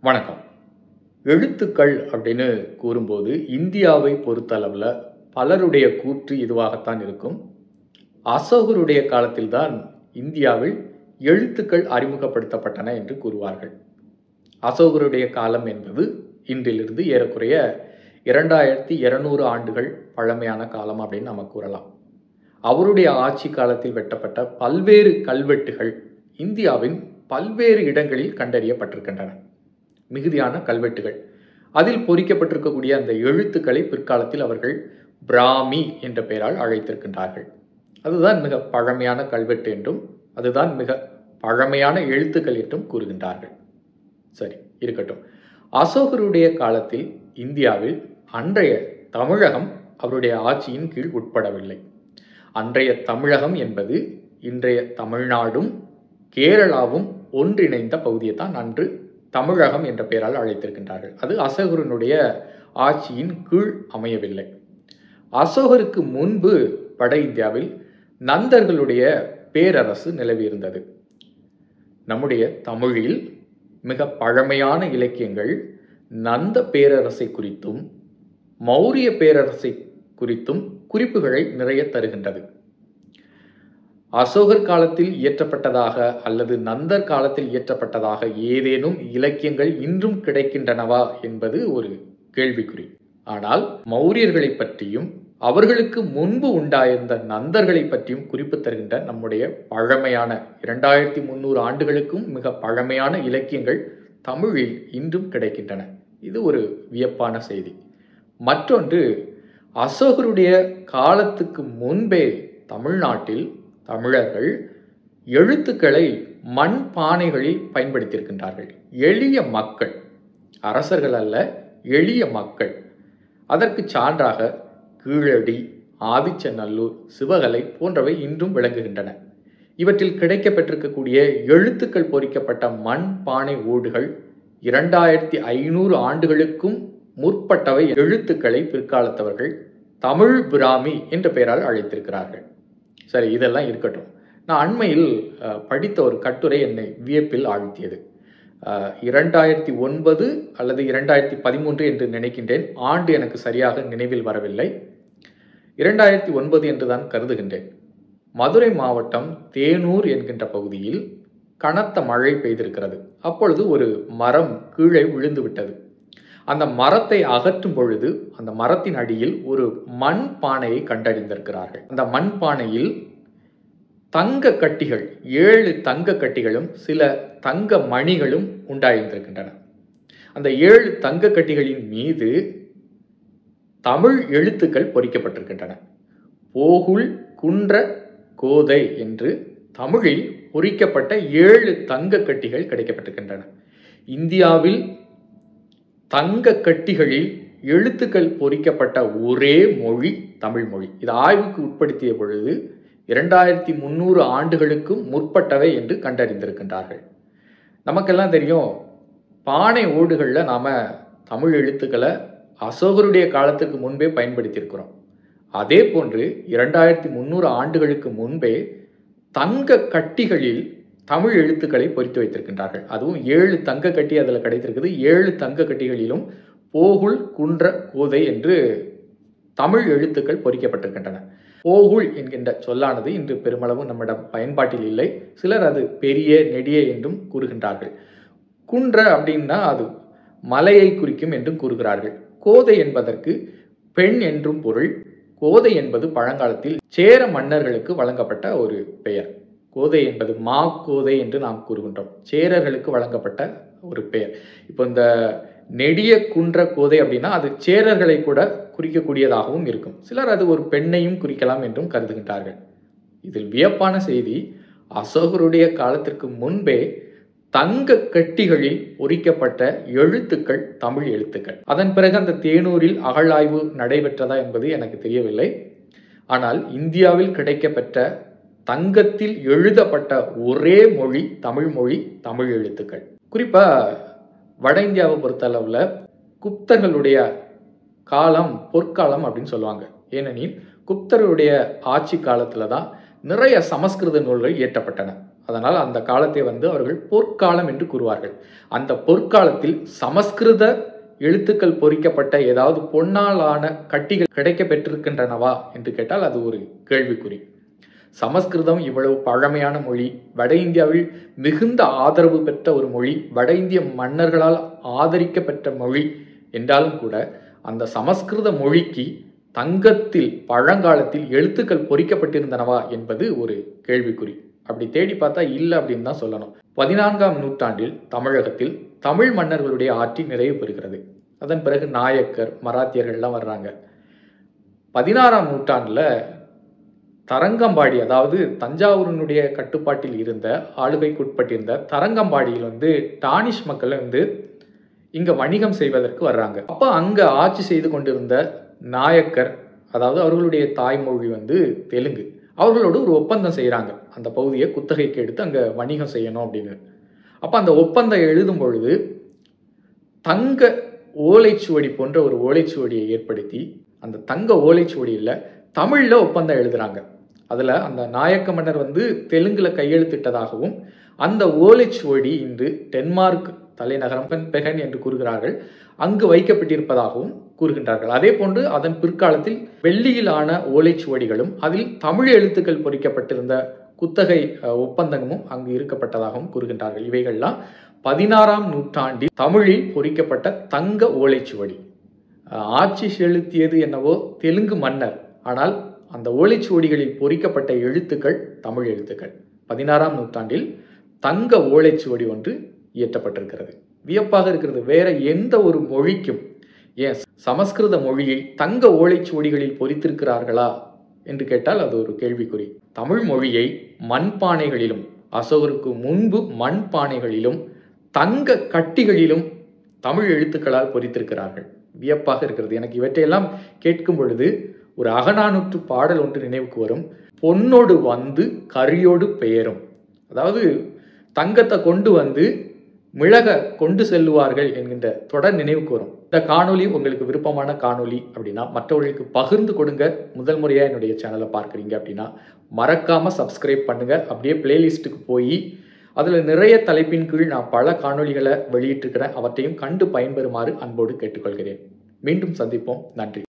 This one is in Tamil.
வணக்கம். எழுத்துக்கள் அப்படின்னு கூறும்போது இந்தியாவை பொறுத்தளவில் பலருடைய கூற்று இதுவாகத்தான் இருக்கும். அசோகருடைய காலத்தில்தான் இந்தியாவில் எழுத்துக்கள் அறிமுகப்படுத்தப்பட்டன என்று கூறுவார்கள். அசோகருடைய காலம் என்பது இன்றிலிருந்து ஏறக்குறைய 2200 ஆண்டுகள் பழமையான காலம் அப்படின்னு நம்ம கூறலாம். அவருடைய ஆட்சி காலத்தில் வெட்டப்பட்ட பல்வேறு கல்வெட்டுகள் இந்தியாவின் பல்வேறு இடங்களில் கண்டறியப்பட்டிருக்கின்றன. மிகுதியான கல்வெட்டுகள். அதில் பொறிக்கப்பட்டிருக்கக்கூடிய அந்த எழுத்துக்களை பிற்காலத்தில் அவர்கள் பிராமி என்ற பெயரால் அழைத்திருக்கின்றார்கள். அதுதான் மிக பழமையான கல்வெட்டு என்றும் அதுதான் மிக பழமையான எழுத்துக்கள் என்றும் கூறுகின்றார்கள். சரி, இருக்கட்டும். அசோகருடைய காலத்தில் இந்தியாவில் அன்றைய தமிழகம் அவருடைய ஆட்சியின் கீழ் உட்படவில்லை. அன்றைய தமிழகம் என்பது இன்றைய தமிழ்நாடும் கேரளாவும் ஒன்றிணைந்த பகுதியை தான் அன்று தமிழகம் என்ற பெயரால் அழைத்திருக்கின்றார்கள். அது அசோகருடைய ஆட்சியின் கீழ் அமையவில்லை. அசோகருக்கு முன்பு வட இந்தியாவில் நந்தர்களுடைய பேரரசு நிலவியிருந்தது. நம்முடைய தமிழில் மிக பழமையான இலக்கியங்கள் நந்த பேரரசை குறித்தும் மௌரிய பேரரசை குறித்தும் குறிப்புகளை நிறைய தருகின்றது. அசோகர் காலத்தில் இயற்றப்பட்டதாக அல்லது நந்தர் காலத்தில் இயற்றப்பட்டதாக ஏதேனும் இலக்கியங்கள் இன்றும் கிடைக்கின்றனவா என்பது ஒரு கேள்விக்குறி. ஆனால் மௌரியர்களை பற்றியும் அவர்களுக்கு முன்பு உண்டாயிருந்த நந்தர்களை பற்றியும் குறிப்பு தருகின்ற நம்முடைய பழமையான 2300 ஆண்டுகளுக்கும் மிக பழமையான இலக்கியங்கள் தமிழில் இன்றும் கிடைக்கின்றன. இது ஒரு வியப்பான செய்தி. மற்றொன்று, அசோகருடைய காலத்துக்கு முன்பே தமிழ்நாட்டில் தமிழர்கள் எழுத்துக்களை மண் பானைகளில் பயன்படுத்தியிருக்கின்றார்கள். எளிய மக்கள், அரசர்கள் அல்ல, எளிய மக்கள். அதற்கு சான்றாக கீழடி, ஆதிச்சநல்லூர், சிவகலை போன்றவை இன்றும் விளங்குகின்றன. இவற்றில் கிடைக்கப்பெற்றிருக்கக்கூடிய எழுத்துக்கள் பொறிக்கப்பட்ட மண் பானை ஓடுகள் 2500 ஆண்டுகளுக்கும் முற்பட்டவை. எழுத்துக்களை பிற்காலத்தவர்கள் தமிழ் பிராமி என்ற பெயரால் அழைத்திருக்கிறார்கள். சரி, இதெல்லாம் இருக்கட்டும். நான் அண்மையில் படித்த ஒரு கட்டுரை என்னை வியப்பில் ஆழ்த்தியது. 2009 அல்லது 2013 என்று நினைக்கின்றேன். ஆண்டு எனக்கு சரியாக நினைவில் வரவில்லை. 2009 என்று தான் கருதுகின்றேன். மதுரை மாவட்டம் தேனூர் என்கின்ற பகுதியில் கனத்த மழை பெய்திருக்கிறது. அப்பொழுது ஒரு மரம் கீழே விழுந்து விட்டது. அந்த மரத்தை அகற்றும் பொழுது அந்த மரத்தின் அடியில் ஒரு மண் பானையை கண்டறிந்திருக்கிறார்கள். அந்த மண் பானையில் தங்க கட்டிகள், 7 தங்க கட்டிகளும் சில தங்க மணிகளும் உண்டாயிருந்திருக்கின்றன. அந்த 7 தங்க கட்டிகளின் மீது தமிழ் எழுத்துக்கள் பொறிக்கப்பட்டிருக்கின்றன. போகுல் குன்ற கோதை என்று தமிழில் பொறிக்கப்பட்ட 7 தங்க கட்டிகள் கிடைக்கப்பட்டிருக்கின்றன. இந்தியாவில் தங்க கட்டிகளில் எழுத்துக்கள் பொறிக்கப்பட்ட ஒரே மொழி தமிழ் மொழி. இது ஆய்வுக்கு உட்படுத்திய பொழுது 2300 ஆண்டுகளுக்கும் முற்பட்டவை என்று கண்டறிந்திருக்கின்றார்கள். நமக்கெல்லாம் தெரியும், பானை ஓடுகளில் நாம் தமிழ் எழுத்துக்களை அசோகருடைய காலத்துக்கு முன்பே பயன்படுத்தியிருக்கிறோம். அதே போன்று 2300 ஆண்டுகளுக்கு முன்பே தங்க கட்டிகளில் தமிழ் எழுத்துக்களை பொறித்து வைத்திருக்கின்றார்கள். அதுவும் 7 தங்க கட்டி அதில் கிடைத்திருக்குது. 7 தங்க கட்டிகளிலும் போகுல் குன்ற கோதை என்று தமிழ் எழுத்துக்கள் பொறிக்கப்பட்டிருக்கின்றன. போகுல் என்கின்ற சொல்லானது இன்று பெருமளவு நம்மிடம் பயன்பாட்டில் இல்லை. சிலர் அது பெரிய நெடிய என்றும் கூறுகின்றார்கள். குன்ற அப்படின்னா அது மலையை குறிக்கும் என்றும் கூறுகிறார்கள். கோதை என்பதற்கு பெண் என்றும் பொருள். கோதை என்பது பழங்காலத்தில் சேர மன்னர்களுக்கு வழங்கப்பட்ட ஒரு பெயர். கோதை என்பது மா கோதை என்று நாம் கூறுகின்றோம். சேரர்களுக்கு வழங்கப்பட்ட ஒரு பெயர். இப்போ இந்த நெடிய குன்ற கோதை அப்படின்னா அது சேரர்களை கூட குறிக்கக்கூடியதாகவும் இருக்கும். சிலர் அது ஒரு பெண்ணையும் குறிக்கலாம் என்றும் கருதுகின்றார்கள். இதில் வியப்பான செய்தி, அசோகருடைய காலத்திற்கு முன்பே தங்க கட்டிகளில் பொறிக்கப்பட்ட எழுத்துக்கள் தமிழ் எழுத்துக்கள். அதன் பிறகு அந்த தேனூரில் அகழாய்வு நடைபெற்றதா என்பது எனக்கு தெரியவில்லை. ஆனால் இந்தியாவில் கிடைக்கப்பெற்ற தங்கத்தில் எழுதப்பட்ட ஒரே மொழி தமிழ் மொழி, தமிழ் எழுத்துக்கள். குறிப்பாக வட இந்தியாவை பொறுத்தளவில் குப்தர்களுடைய காலம் பொற்காலம் அப்படின்னு சொல்லுவாங்க. ஏனெனில் குப்தருடைய ஆட்சி காலத்தில் தான் நிறைய சமஸ்கிருத நூல்கள் இயற்றப்பட்டன. அதனால் அந்த காலத்தை அவர்கள் பொற்காலம் என்று கூறுவார்கள். அந்த பொற்காலத்தில் சமஸ்கிருத எழுத்துக்கள் பொறிக்கப்பட்ட ஏதாவது பொன்னால் ஆன கட்டிகள் கிடைக்க பெற்றிருக்கின்றனவா என்று கேட்டால் அது ஒரு கேள்விக்குறி. சமஸ்கிருதம் இவ்வளவு பழமையான மொழி, வட இந்தியாவில் மிகுந்த ஆதரவு பெற்ற ஒரு மொழி, வட இந்திய மன்னர்களால் ஆதரிக்க பெற்ற மொழி என்றாலும் கூட அந்த சமஸ்கிருத மொழிக்கு தங்கத்தில் பழங்காலத்தில் எழுத்துக்கள் பொறிக்கப்பட்டிருந்தனவா என்பது ஒரு கேள்விக்குறி. அப்படி தேடி பார்த்தா இல்லை அப்படின்னு தான் சொல்லணும். 14ஆம் நூற்றாண்டில் தமிழகத்தில் தமிழ் மன்னர்களுடைய ஆட்சி நிறைவு பெறுகிறது. அதன் பிறகு நாயக்கர், மராத்தியர்கள்லாம் வர்றாங்க. 16ஆம் நூற்றாண்டில் தரங்கம்பாடி, அதாவது தஞ்சாவூரினுடைய கட்டுப்பாட்டில் இருந்த, ஆளுகைக்குட்பட்டிருந்த தரங்கம்பாடியில் டானிஷ் மக்கள் இங்கே வணிகம் செய்வதற்கு வர்றாங்க. அப்போ அங்கே ஆட்சி செய்து கொண்டிருந்த நாயக்கர், அதாவது அவர்களுடைய தாய்மொழி தெலுங்கு, அவர்களோடு ஒரு ஒப்பந்தம் செய்கிறாங்க. அந்த பகுதியை குத்தகைக்கு எடுத்து அங்கே வணிகம் செய்யணும் அப்படின்னு. அப்போ அந்த ஒப்பந்தம் எழுதும் பொழுது தங்க ஓலைச்சுவடி போன்ற ஒரு ஓலைச்சுவடியை ஏற்படுத்தி அந்த தங்க ஓலைச்சுவடியில் தமிழில் ஒப்பந்தம் எழுதுகிறாங்க. அதில் அந்த நாயக்க மன்னர் தெலுங்கில் கையெழுத்திட்டதாகவும் அந்த ஓலைச்சுவடி இன்று டென்மார்க் தலைநகரம் பெகன் என்று கூறுகிறார்கள், அங்கு வைக்கப்பட்டிருப்பதாகவும் கூறுகின்றார்கள். அதே போன்று அதன் பிற்காலத்தில் வெள்ளியிலான ஓலைச்சுவடிகளும் அதில் தமிழ் எழுத்துக்கள் பொறிக்கப்பட்டிருந்த குத்தகை ஒப்பந்தமும் அங்கு இருக்கப்பட்டதாகவும் கூறுகின்றார்கள். இவைகள்லாம் 16ஆம் நூற்றாண்டில் தமிழில் பொறிக்கப்பட்ட தங்க ஓலைச்சுவடி. ஆட்சி செலுத்தியது என்னவோ தெலுங்கு மன்னர், ஆனால் அந்த ஓலைச்சுவடிகளில் பொறிக்கப்பட்ட எழுத்துக்கள் தமிழ் எழுத்துக்கள். 16ஆம் நூற்றாண்டில் தங்க ஓலைச்சுவடி ஒன்று இயற்றப்பட்டிருக்கிறது. வியப்பாக இருக்கிறது. வேற எந்த ஒரு மொழிக்கும், ஏன் சமஸ்கிருத மொழியை தங்க ஓலைச்சுவடிகளில் பொறித்திருக்கிறார்களா என்று கேட்டால் அது ஒரு கேள்விக்குறி. தமிழ் மொழியை மண்பானைகளிலும், அசோகருக்கு முன்பு மண்பானைகளிலும் தங்க கட்டிகளிலும் தமிழ் எழுத்துக்களால் பொறித்திருக்கிறார்கள். வியப்பாக இருக்கிறது. எனக்கு இவற்றையெல்லாம் கேட்கும் பொழுது ஒரு அகநானூற்று பாடல் ஒன்று நினைவுக்கு வரும். பொன்னோடு கரியோடு பெயரும். அதாவது தங்கத்தை கொண்டு மிளக கொண்டு செல்லுவார்கள் என்கின்ற தொடர் நினைவுக்கு வரும். இந்த காணொலி உங்களுக்கு விருப்பமான காணொலி அப்படின்னா மற்றவர்களுக்கு பகிர்ந்து கொடுங்க. முதல் முறையாக என்னுடைய சேனலை பார்க்குறீங்க அப்படின்னா மறக்காமல் சப்ஸ்கிரைப் பண்ணுங்கள். அப்படியே பிளேலிஸ்ட்டுக்கு போய் அதில் நிறைய தலைப்பின் கீழ் நான் பல காணொலிகளை வெளியிட்டிருக்கிறேன். அவற்றையும் கண்டு பயன்பெறுமாறு அன்போடு கேட்டுக்கொள்கிறேன். மீண்டும் சந்திப்போம். நன்றி.